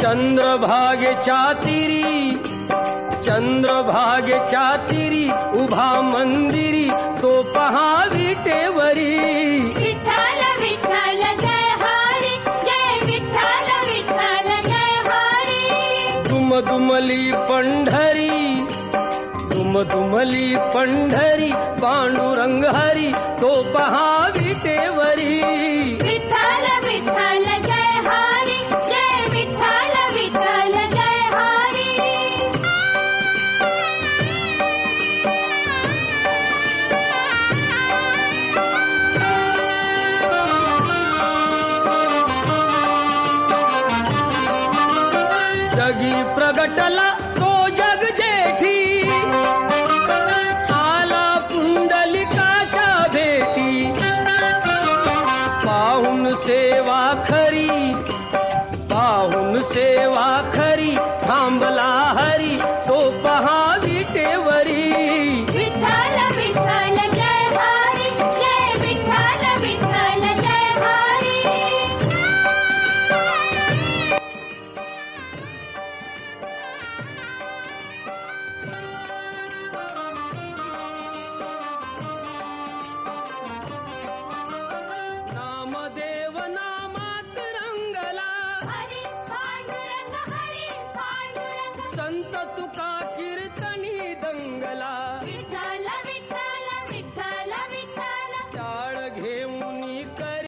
चंद्रभागेच्या तीरी उभा मंदिरी तो पहा विटेवरी. विठ्ठल विठ्ठल जय हरी, जय विठ्ठल विठ्ठल जय हरी. दुमदुमली पंढरी पांडुरंग हरी तो पहा विटेवरी. विठ्ठल विठ्ठल जय हरी, जय विठ्ठल विठ्ठल जय हरी. जगी प्रगटला तो जग जेठी आला पुंडलिकाच्या भेटी. पाहून सेवा खरी थांबला हरी तो पहा विटेवरी. विठ्ठल विठ्ठल जय हरी, जय विठ्ठल विठ्ठल जय हरी. नामदेव नामात रंगला हरी पांडुरंग, हरी पांडुरंग. संत तुका